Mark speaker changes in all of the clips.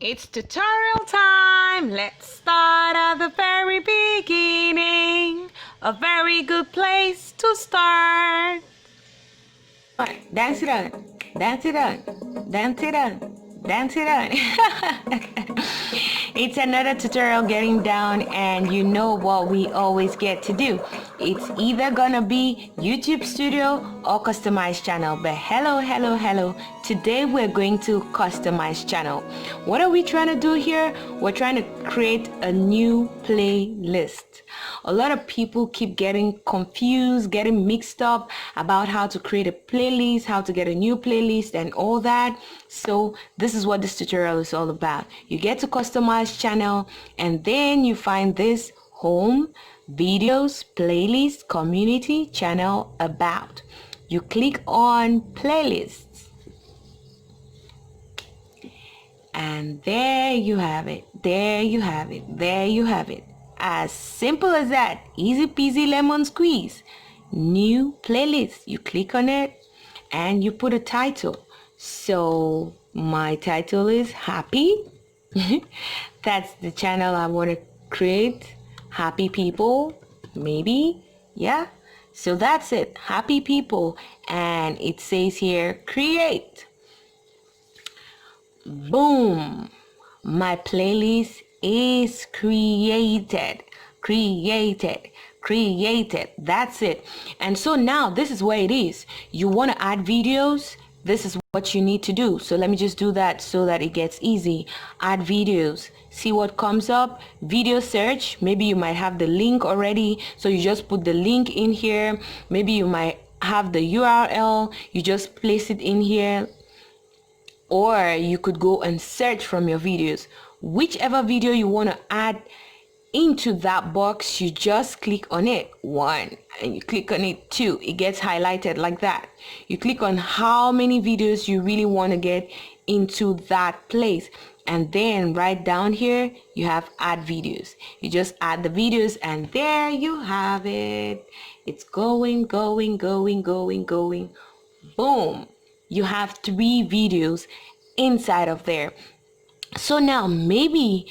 Speaker 1: It's tutorial time. Let's start at the very beginning. A very good place to start. Dance it on, dance it on, dance it on, dance it on. It's another tutorial getting down, and you know what we always get to do. It's either gonna be YouTube Studio or customized channel. But hello. Today we're going to customize channel. What are we trying to do here? We're trying to create a new playlist. A lot of people keep getting confused, getting mixed up about how to create a playlist, how to get a new playlist and all that. So this is what this tutorial is all about. You get to customize channel, and then you find this home, videos, playlist, community, channel, about. You click on playlists, and there you have it. There you have it. As simple as that. Easy peasy lemon squeeze. New playlist. You click on it and you put a title. So my title is Happy. That's the channel I want to create. Happy people, maybe. Yeah. So that's it. Happy people. And it says here, create. Boom. My playlist is created. That's it. And so now this is where it is. You want to add videos. This is what you need to do. So let me just do that so that it gets easy. Add videos. See what comes up. Video search. Maybe you might have the link already, so you just put the link in here. Maybe you might have the URL. You just place it in here. Or you could go and search from your videos. Whichever video you want to add into that box, you just click on it. 1, and you click on it. 2, it gets highlighted like that. You click on how many videos you really want to get into that place, and then right down here you have add videos. You just add the videos, and there you have it. It's going. Boom. You have 3 videos inside of there. So now maybe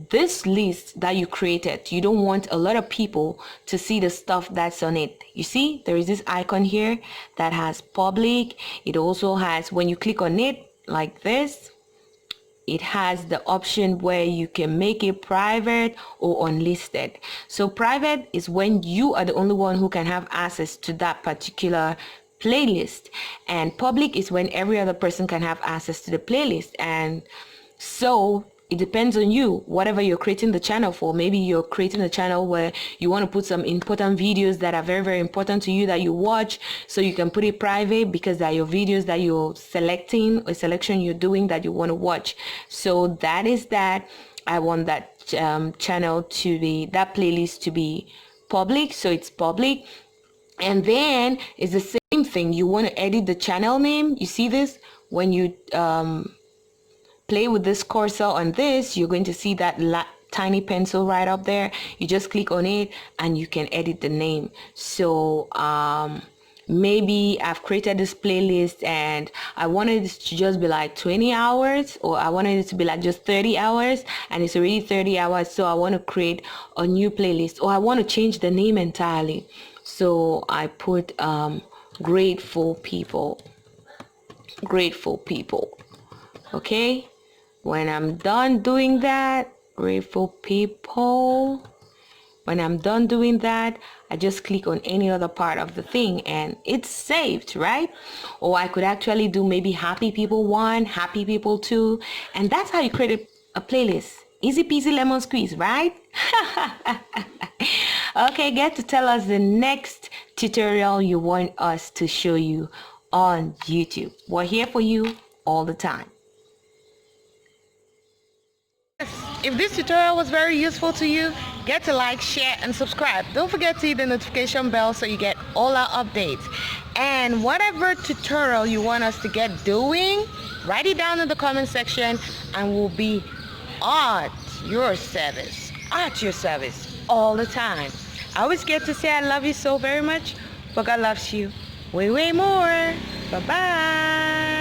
Speaker 1: this list that you created, you don't want a lot of people to see the stuff that's on it. You see, there is this icon here that has public. It also has, when you click on it like this, it has the option where you can make it private or unlisted. So private is when you are the only one who can have access to that particular playlist, and public is when every other person can have access to the playlist. And so it depends on you, whatever you're creating the channel for. Maybe you're creating a channel where you want to put some important videos that are very important to you that you watch, so you can put it private because they're your videos that you're selecting, or selection you're doing that you want to watch. So that is that. I want that channel to be, that playlist to be public, so it's public. And then it's the same thing. You want to edit the channel name. You see this? When you play with this cursor on this, you're going to see that tiny pencil right up there. You just click on it and you can edit the name. So maybe I've created this playlist and I wanted it to just be like 20 hours, or I wanted it to be like just 30 hours, and it's already 30 hours. So I want to create a new playlist, or I want to change the name entirely. So I put grateful people. Okay, when I'm done doing that, grateful people, when I'm done doing that, I just click on any other part of the thing and it's saved, right? Or I could actually do maybe happy people 1, happy people 2, and that's how you create a playlist. Easy peasy lemon squeeze, right? Okay, get to tell us the next tutorial you want us to show you on YouTube. We're here for you all the time. If this tutorial was very useful to you, get to like, share, and subscribe. Don't forget to hit the notification bell so you get all our updates. And whatever tutorial you want us to get doing, write it down in the comment section and we'll be at your service all the time. I always get to say I love you so very much, but God loves you way more. Bye-bye.